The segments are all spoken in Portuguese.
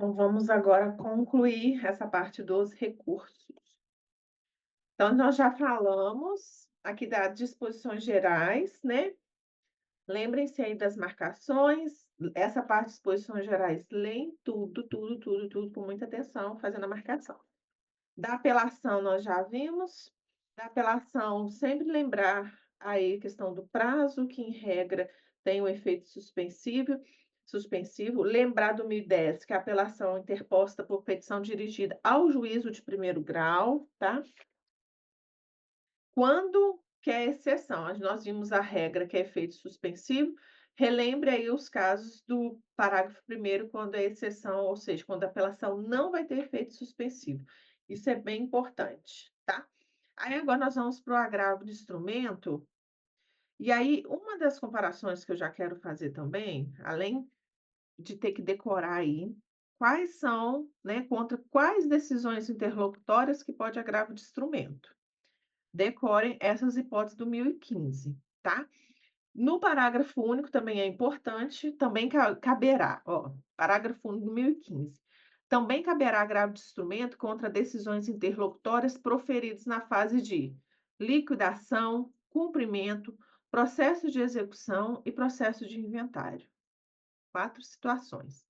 Então, vamos agora concluir essa parte dos recursos. Então, nós já falamos aqui das disposições gerais, né? Lembrem-se aí das marcações. Essa parte de disposições gerais, leem tudo, tudo, tudo, tudo com muita atenção, fazendo a marcação. Da apelação, nós já vimos. Da apelação, sempre lembrar aí a questão do prazo, que em regra tem o efeito suspensivo. Lembrar do 1010, que é a apelação interposta por petição dirigida ao juízo de primeiro grau, tá? Quando que é exceção, nós vimos a regra que é efeito suspensivo, relembre aí os casos do parágrafo primeiro quando é exceção, ou seja, quando a apelação não vai ter efeito suspensivo. Isso é bem importante, tá? Aí agora nós vamos para o agravo de instrumento, e aí uma das comparações que eu já quero fazer também, além de ter que decorar aí, quais são, né, contra quais decisões interlocutórias que pode agravo de instrumento. Decorem essas hipóteses do 1015, tá? No parágrafo único também é importante, também caberá, ó, parágrafo único do 1015. Também caberá agravo de instrumento contra decisões interlocutórias proferidas na fase de liquidação, cumprimento, processo de execução e processo de inventário. 4 situações.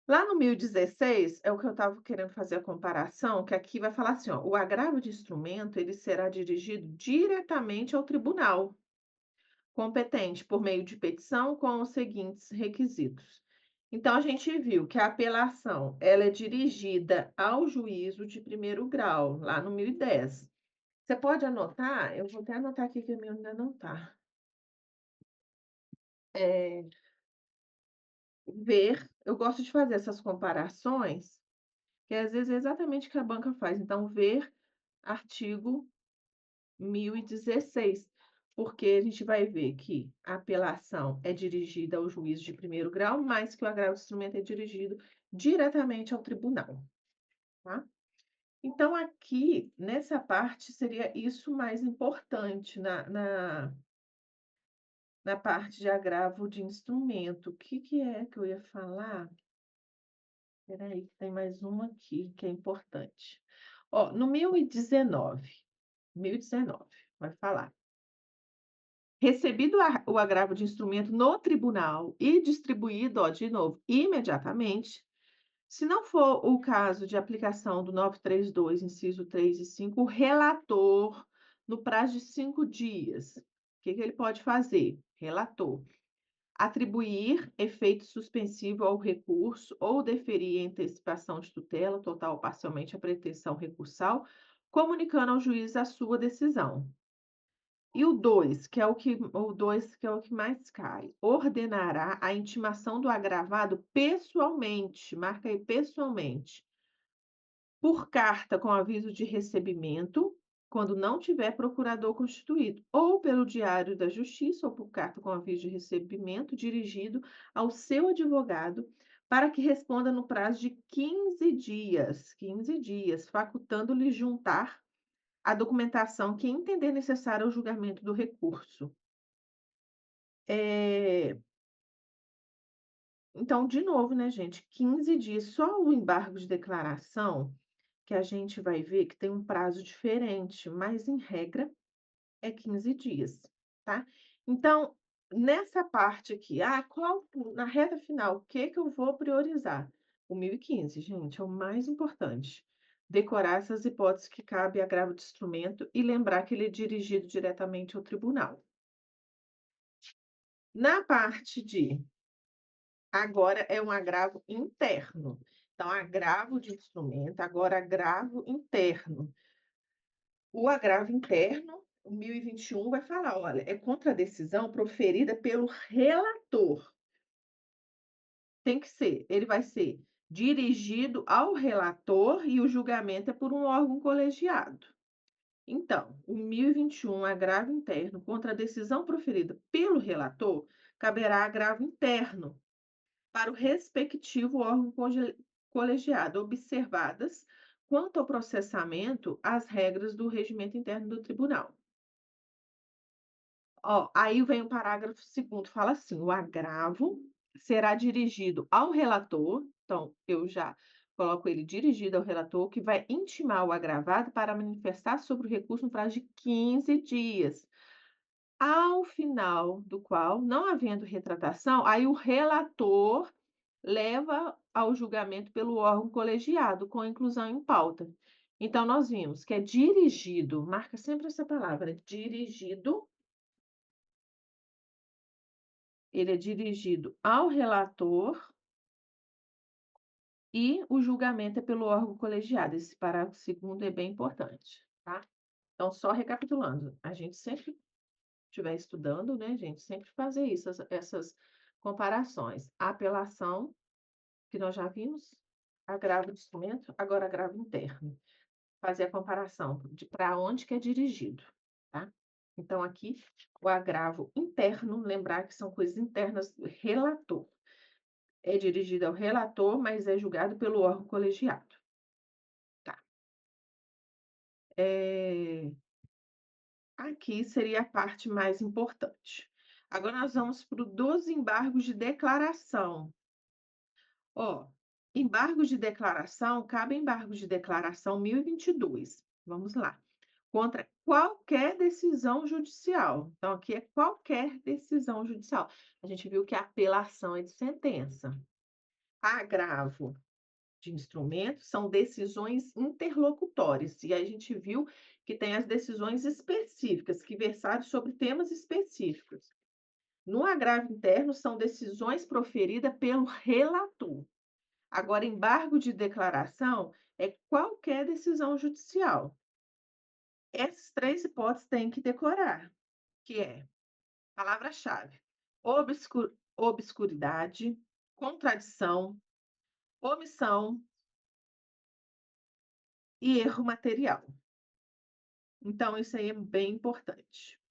Lá no 1016, é o que eu estava querendo fazer a comparação, que aqui vai falar assim, ó, o agravo de instrumento, ele será dirigido diretamente ao tribunal competente por meio de petição com os seguintes requisitos. Então, a gente viu que a apelação, ela é dirigida ao juízo de primeiro grau, lá no 1010. Você pode anotar? Eu vou até anotar aqui que o meu ainda não está. Ver, eu gosto de fazer essas comparações, que às vezes é exatamente o que a banca faz. Então, ver artigo 1016, porque a gente vai ver que a apelação é dirigida ao juiz de primeiro grau, mas que o agravo de instrumento é dirigido diretamente ao tribunal, tá? Então, aqui, nessa parte, seria isso mais importante na parte de agravo de instrumento. O que que é que eu ia falar? Espera aí, que tem mais uma aqui que é importante. Ó, no 1019, vai falar. Recebido o agravo de instrumento no tribunal e distribuído, ó, de novo, imediatamente, se não for o caso de aplicação do 932, inciso 3 e 5, o relator, no prazo de 5 dias, o que que ele pode fazer? Relator, atribuir efeito suspensivo ao recurso ou deferir a antecipação de tutela, total ou parcialmente, a pretensão recursal, comunicando ao juiz a sua decisão. E o 2, que é o que mais cai, ordenará a intimação do agravado pessoalmente, marca aí pessoalmente, por carta com aviso de recebimento, quando não tiver procurador constituído, ou pelo Diário da Justiça, ou por carta com aviso de recebimento dirigido ao seu advogado, para que responda no prazo de 15 dias, facultando-lhe juntar a documentação que entender necessária ao julgamento do recurso. Eh, então, de novo, né, gente, 15 dias, só o embargo de declaração, que a gente vai ver que tem um prazo diferente, mas em regra é 15 dias, tá? Então, nessa parte aqui, qual na reta final, o que que eu vou priorizar? O 1015, gente, é o mais importante. Decorar essas hipóteses que cabe agravo de instrumento e lembrar que ele é dirigido diretamente ao tribunal. Na parte de agora é um agravo interno. Então, agravo de instrumento, agora agravo interno. O agravo interno, o 1021 vai falar: olha, é contra a decisão proferida pelo relator. Tem que ser, ele vai ser dirigido ao relator e o julgamento é por um órgão colegiado. Então, o 1021, agravo interno contra a decisão proferida pelo relator, caberá agravo interno para o respectivo órgão colegiado, observadas, quanto ao processamento, as regras do regimento interno do tribunal. Ó, aí vem o parágrafo 2º, fala assim: o agravo será dirigido ao relator Então, eu já coloco ele dirigido ao relator, que vai intimar o agravado para manifestar sobre o recurso no prazo de 15 dias, ao final do qual, não havendo retratação, aí o relator leva ao julgamento pelo órgão colegiado, com inclusão em pauta. Então, nós vimos que é dirigido, marca sempre essa palavra, dirigido, ele é dirigido ao relator e o julgamento é pelo órgão colegiado. Esse parágrafo segundo é bem importante, tá? Então, só recapitulando, a gente sempre estiver estudando, né, gente, sempre fazer isso, essas comparações. Apelação, que nós já vimos, agravo de instrumento, agora agravo interno. Fazer a comparação de para onde que é dirigido, tá? Então, aqui, o agravo interno, lembrar que são coisas internas do relator. É dirigido ao relator, mas é julgado pelo órgão colegiado, tá? Eh, Aqui seria a parte mais importante. Agora nós vamos para o dos embargos de declaração. Ó, embargos de declaração, cabe embargos de declaração 1022. Vamos lá. Contra qualquer decisão judicial. Então, aqui é qualquer decisão judicial. A gente viu que a apelação é de sentença. Agravo de instrumentos são decisões interlocutórias. E aí a gente viu que tem as decisões específicas, que versaram sobre temas específicos. No agravo interno, são decisões proferidas pelo relator. Agora, embargo de declaração é qualquer decisão judicial. Essas três hipóteses têm que decorar, que é palavra-chave: obscuridade, contradição, omissão e erro material. Então, isso aí é bem importante.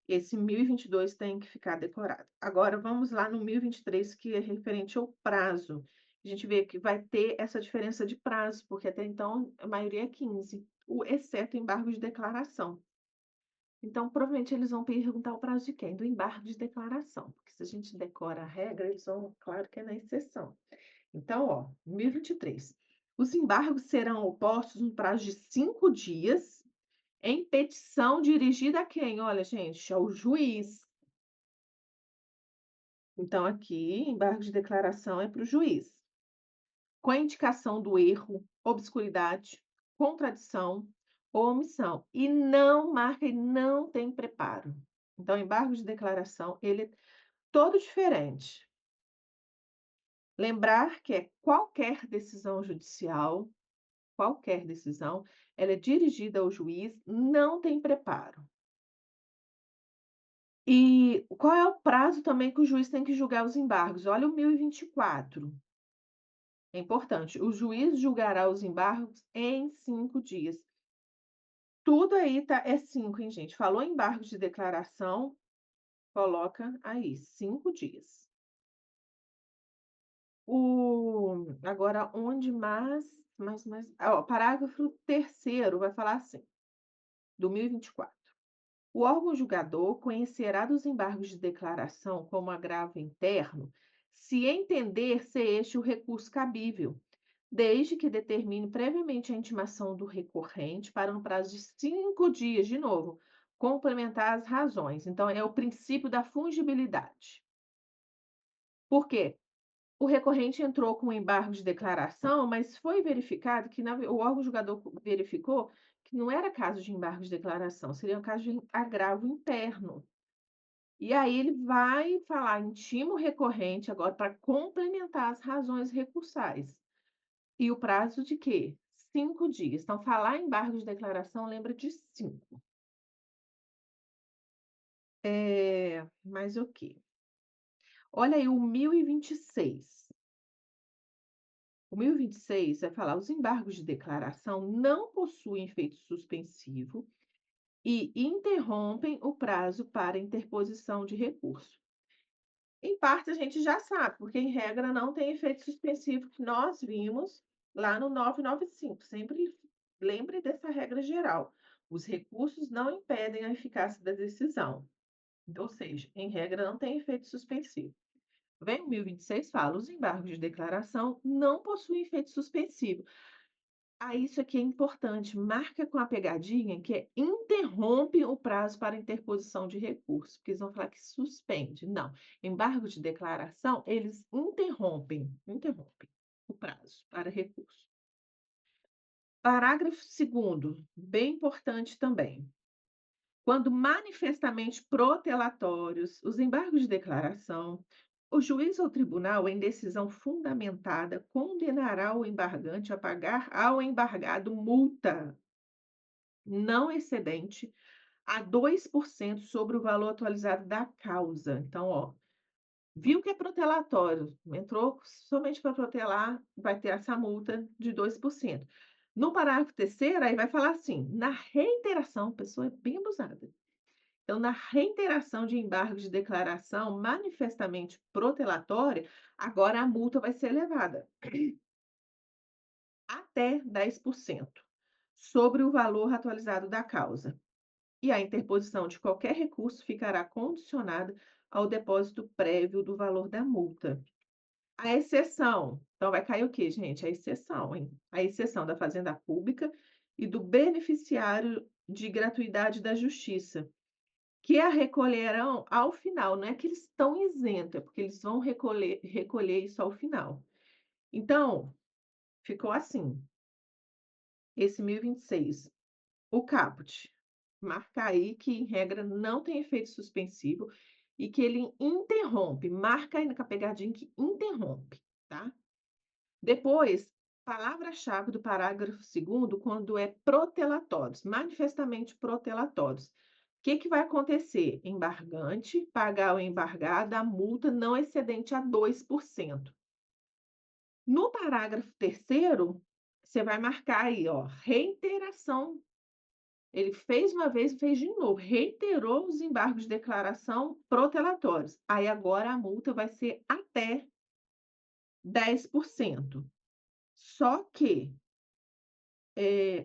Esse 1022 tem que ficar decorado. Agora, vamos lá no 1023, que é referente ao prazo. A gente vê que vai ter essa diferença de prazo, porque até então a maioria é 15, exceto embargo de declaração. Então, provavelmente eles vão perguntar o prazo de quem? Do embargo de declaração, porque se a gente decora a regra, eles vão, claro que é na exceção. Então, ó, 1023. Os embargos serão opostos no prazo de 5 dias, em petição dirigida a quem? Olha, gente, ao juiz. Então, aqui, embargo de declaração é para o juiz. Com a indicação do erro, obscuridade, contradição ou omissão. E não marca e não tem preparo. Então, embargo de declaração, ele é todo diferente. Lembrar que é qualquer decisão, ela é dirigida ao juiz, não tem preparo. E qual é o prazo também que o juiz tem que julgar os embargos? Olha o 1024. É importante. O juiz julgará os embargos em 5 dias. Tudo aí tá, é 5, hein, gente? Falou embargo de declaração, coloca aí, 5 dias. Agora, onde ó, parágrafo terceiro vai falar assim, do 1024. O órgão julgador conhecerá dos embargos de declaração como agravo interno, se entender ser este o recurso cabível, desde que determine previamente a intimação do recorrente para no prazo de 5 dias, de novo, complementar as razões. Então, é o princípio da fungibilidade. Por quê? O recorrente entrou com embargo de declaração, mas foi verificado que o órgão julgador verificou que não era caso de embargo de declaração, seria um caso de agravo interno. E aí ele vai falar, intima o recorrente agora para complementar as razões recursais. E o prazo de quê? 5 dias. Então, falar em embargo de declaração lembra de 5. Mas o quê? Olha aí o 1026. O 1026 vai falar: os embargos de declaração não possuem efeito suspensivo e interrompem o prazo para interposição de recurso. Em parte, a gente já sabe, porque em regra não tem efeito suspensivo, que nós vimos lá no 995. Sempre lembre dessa regra geral. Os recursos não impedem a eficácia da decisão. Ou seja, em regra, não tem efeito suspensivo. Vem o 1026 fala: "Os embargos de declaração não possuem efeito suspensivo". Aí isso aqui é importante, marca com a pegadinha que é interrompe o prazo para interposição de recurso, porque eles vão falar que suspende. Não, embargo de declaração, eles interrompem o prazo para recurso. Parágrafo segundo, bem importante também. Quando manifestamente protelatórios, os embargos de declaração, o juiz ou tribunal, em decisão fundamentada, condenará o embargante a pagar ao embargado multa não excedente a 2% sobre o valor atualizado da causa. Então, ó, viu que é protelatório, entrou somente para protelar, vai ter essa multa de 2%. No parágrafo terceiro, aí vai falar assim: na reiteração, a pessoa é bem abusada. Então, na reiteração de embargo de declaração manifestamente protelatória, agora a multa vai ser elevada até 10% sobre o valor atualizado da causa. E a interposição de qualquer recurso ficará condicionada ao depósito prévio do valor da multa. A exceção, então vai cair o quê, gente? A exceção, hein? A exceção da fazenda pública e do beneficiário de gratuidade da justiça, que a recolherão ao final, não é que eles estão isentos, é porque eles vão recolher isso ao final. Então, ficou assim, esse 1026. O caput, marca aí que, em regra, não tem efeito suspensivo e que ele interrompe, marca aí com a pegadinha que interrompe, tá? Depois, palavra-chave do parágrafo segundo, quando é protelatórios, manifestamente protelatórios. O que que vai acontecer? Embargante pagar ao embargado a multa não excedente a 2%. No parágrafo terceiro, você vai marcar aí, ó, reiteração. Ele fez uma vez e fez de novo, reiterou os embargos de declaração protelatórios. Aí agora a multa vai ser até 10%. Só que,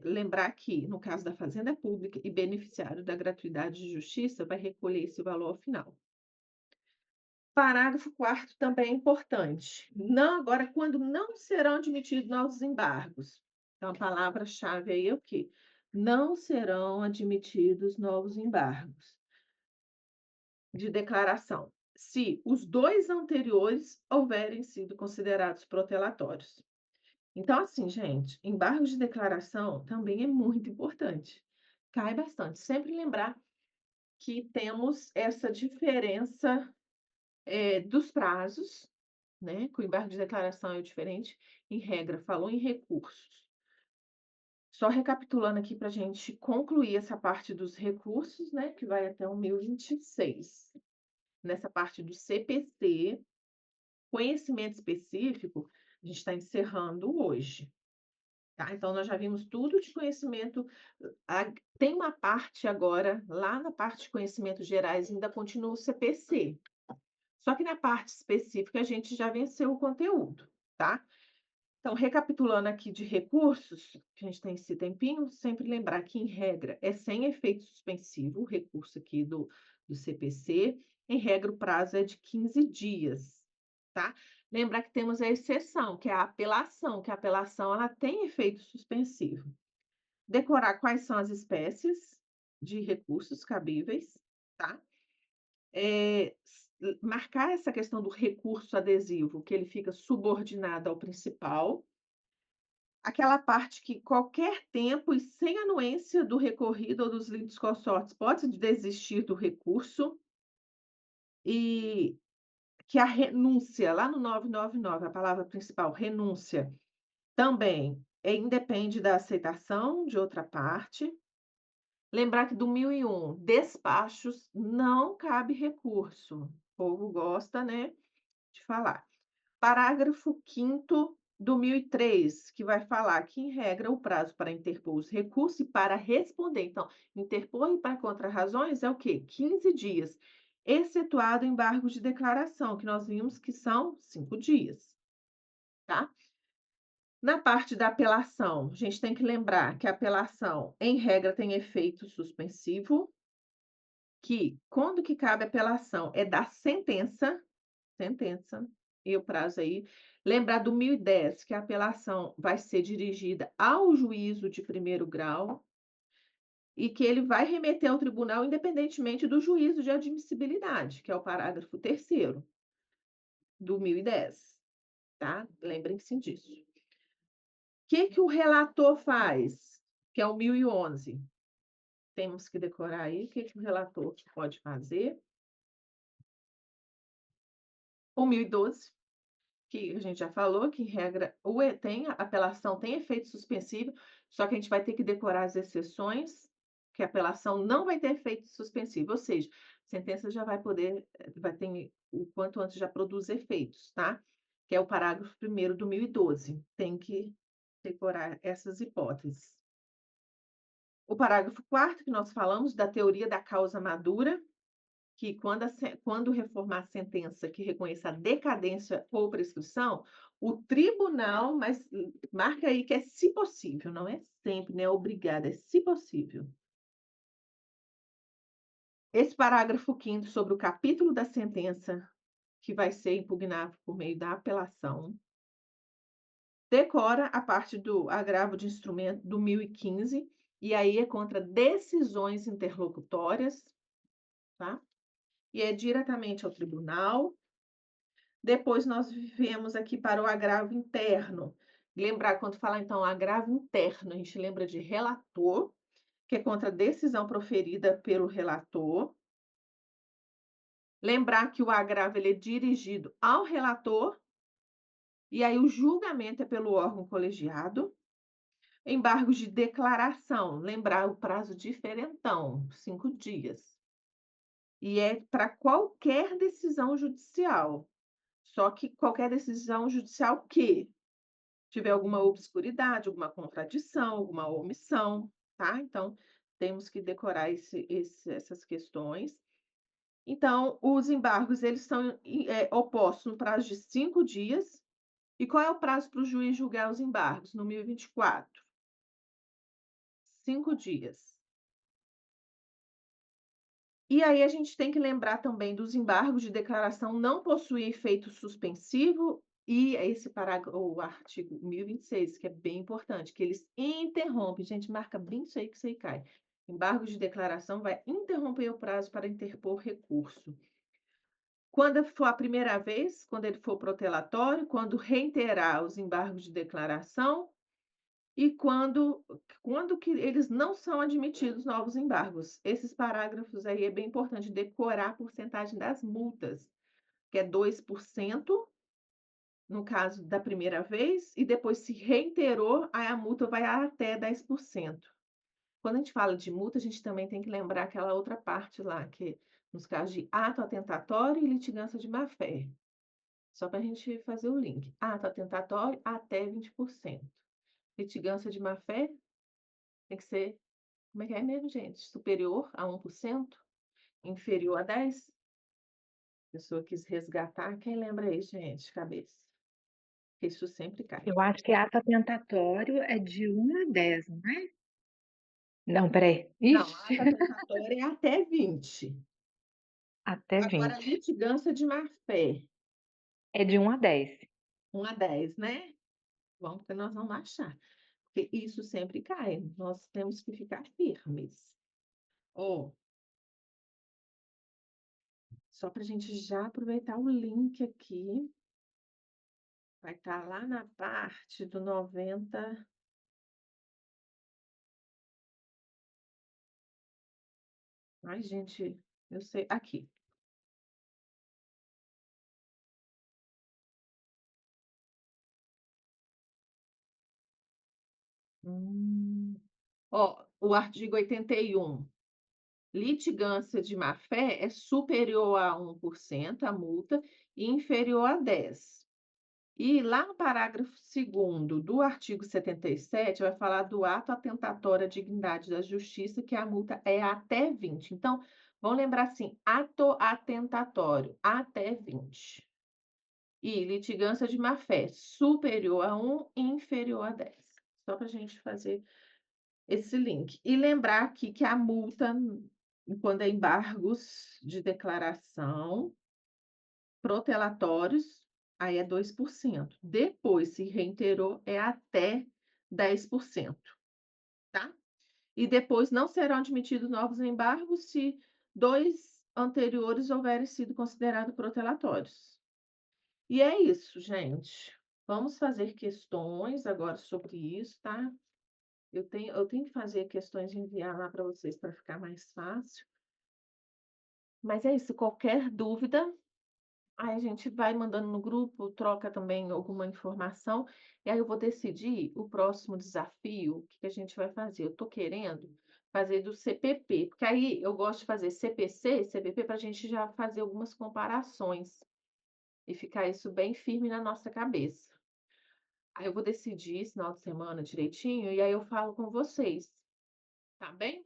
lembrar que, no caso da fazenda pública e beneficiário da gratuidade de justiça, vai recolher esse valor ao final. Parágrafo quarto também é importante. Não, agora, quando não serão admitidos novos embargos. Então, a palavra-chave aí é o quê? Não serão admitidos novos embargos de declaração, se os 2 anteriores houverem sido considerados protelatórios. Então, assim, gente, embargo de declaração também é muito importante. Cai bastante. Sempre lembrar que temos essa diferença, dos prazos, né, que o embargo de declaração é diferente, em regra, falou em recursos. Só recapitulando aqui para a gente concluir essa parte dos recursos, né, que vai até o 1026. Nessa parte do CPC, conhecimento específico, a gente está encerrando hoje, tá? Então nós já vimos tudo de conhecimento, tem uma parte agora, lá na parte de conhecimentos gerais ainda continua o CPC, só que na parte específica a gente já venceu o conteúdo, tá? Então, recapitulando aqui de recursos, que a gente tem esse tempinho, sempre lembrar que, em regra, é sem efeito suspensivo o recurso aqui do CPC. Em regra, o prazo é de 15 dias, tá? Lembrar que temos a exceção, que é a apelação, que a apelação ela tem efeito suspensivo. Decorar quais são as espécies de recursos cabíveis, tá? Marcar essa questão do recurso adesivo, que ele fica subordinado ao principal. Aquela parte que qualquer tempo e sem anuência do recorrido ou dos litisconsortes pode desistir do recurso, e que a renúncia, lá no 999, a palavra principal, renúncia, também, independe da aceitação de outra parte. Lembrar que do 1001, despachos, não cabe recurso. O povo gosta, né, de falar. Parágrafo 5º do 1003, que vai falar que, em regra, o prazo para interpor os recursos e para responder. Então, interpor e para contrarrazões é o quê? 15 dias, excetuado o embargo de declaração, que nós vimos que são 5 dias, tá? Na parte da apelação, a gente tem que lembrar que a apelação, em regra, tem efeito suspensivo, que quando que cabe apelação é da sentença, sentença e o prazo aí. Lembrar do 1010, que a apelação vai ser dirigida ao juízo de primeiro grau e que ele vai remeter ao tribunal independentemente do juízo de admissibilidade, que é o parágrafo terceiro do 1010, tá? Lembrem-se disso. O que o relator faz? Que é o 1011. Temos que decorar aí o que o relator pode fazer. O 1012, que a gente já falou, que em regra tem a apelação tem efeito suspensivo, só que a gente vai ter que decorar as exceções, que a apelação não vai ter efeito suspensivo, ou seja, a sentença já vai ter o quanto antes já produz efeitos, tá? Que é o parágrafo primeiro do 1012, tem que decorar essas hipóteses. O parágrafo quarto que nós falamos da teoria da causa madura, que quando reformar a sentença que reconheça a decadência ou prescrição, o tribunal, mas marca aí que é se possível, não é sempre, não é obrigado, é se possível. Esse parágrafo quinto sobre o capítulo da sentença que vai ser impugnável por meio da apelação, decora a parte do agravo de instrumento do 1015, e aí é contra decisões interlocutórias, tá? E é diretamente ao tribunal. Depois nós viemos aqui para o agravo interno. Lembrar, quando falar então agravo interno, a gente lembra de relator, que é contra a decisão proferida pelo relator. Lembrar que o agravo ele é dirigido ao relator, e aí o julgamento é pelo órgão colegiado. Embargos de declaração, lembrar o prazo diferentão, 5 dias. E é para qualquer decisão judicial. Só que qualquer decisão judicial que tiver alguma obscuridade, alguma contradição, alguma omissão, tá? Então, temos que decorar essas questões. Então, os embargos, eles são opostos no prazo de 5 dias. E qual é o prazo para o juiz julgar os embargos? No 1024. 5 dias. E aí a gente tem que lembrar também dos embargos de declaração não possuir efeito suspensivo e esse parágrafo, o artigo 1026, que é bem importante, que eles interrompem, gente, marca bem isso aí que isso aí cai. Embargo de declaração vai interromper o prazo para interpor recurso. Quando for a primeira vez, quando ele for protelatório, quando reiterar os embargos de declaração e quando que eles não são admitidos novos embargos. Esses parágrafos aí é bem importante decorar a porcentagem das multas, que é 2% no caso da primeira vez, e depois se reiterou, aí a multa vai até 10%. Quando a gente fala de multa, a gente também tem que lembrar aquela outra parte lá, que nos casos de ato atentatório e litigância de má-fé. Só para a gente fazer o link. Ato atentatório, até 20%. Litigância de má-fé, tem que ser, como é que é mesmo, gente? Superior a 1%? Inferior a 10%? A pessoa quis resgatar. Quem lembra aí, gente, de cabeça? Isso sempre cai. Eu acho que ato atentatório é de 1 a 10, não é? Não, peraí. Não, Ixi, ato atentatório é até 20. até Agora, 20. litigância de má-fé, É de 1 a 10. 1 a 10, né? Vamos, porque nós vamos achar. Porque isso sempre cai. Nós temos que ficar firmes. Ó, só para a gente já aproveitar o link aqui. Vai estar lá na parte do 90. Ai, gente, eu sei. Aqui. Hum. Ó, o artigo 81. Litigância de má-fé é superior a 1% a multa e inferior a 10. E lá no parágrafo 2º do artigo 77 vai falar do ato atentatório à dignidade da justiça, que a multa é até 20. Então, vamos lembrar assim, ato atentatório, até 20. E litigância de má-fé, superior a 1 e inferior a 10. Só para a gente fazer esse link. E lembrar aqui que a multa, quando é embargos de declaração, protelatórios, aí é 2%. Depois, se reiterou, é até 10%, tá? E depois não serão admitidos novos embargos se 2 anteriores houverem sido considerados protelatórios. E é isso, gente. Vamos fazer questões agora sobre isso, tá? Eu tenho que fazer questões e enviar lá para vocês para ficar mais fácil. Mas é isso, qualquer dúvida, aí a gente vai mandando no grupo, troca também alguma informação, e aí eu vou decidir o próximo desafio, o que que a gente vai fazer. Eu tô querendo fazer do CPP, porque aí eu gosto de fazer CPC, CPP, para a gente já fazer algumas comparações e ficar isso bem firme na nossa cabeça. Aí eu vou decidir esse final de semana direitinho, e aí eu falo com vocês, tá bem?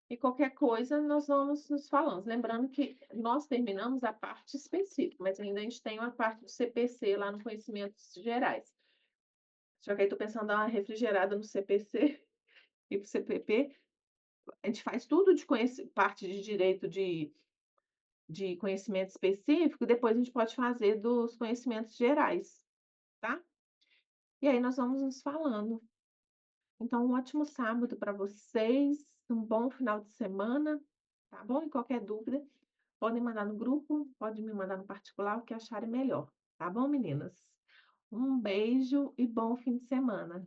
E qualquer coisa nós vamos nos falando. Lembrando que nós terminamos a parte específica, mas ainda a gente tem uma parte do CPC lá no conhecimentos gerais. Só que aí estou pensando em dar uma refrigerada no CPC e para o CPP. A gente faz tudo de parte de direito de conhecimento específico, depois a gente pode fazer dos conhecimentos gerais, tá? E aí nós vamos nos falando. Então, um ótimo sábado para vocês, um bom final de semana, tá bom? E qualquer dúvida, podem mandar no grupo, pode me mandar no particular, o que acharem melhor, tá bom, meninas? Um beijo e bom fim de semana.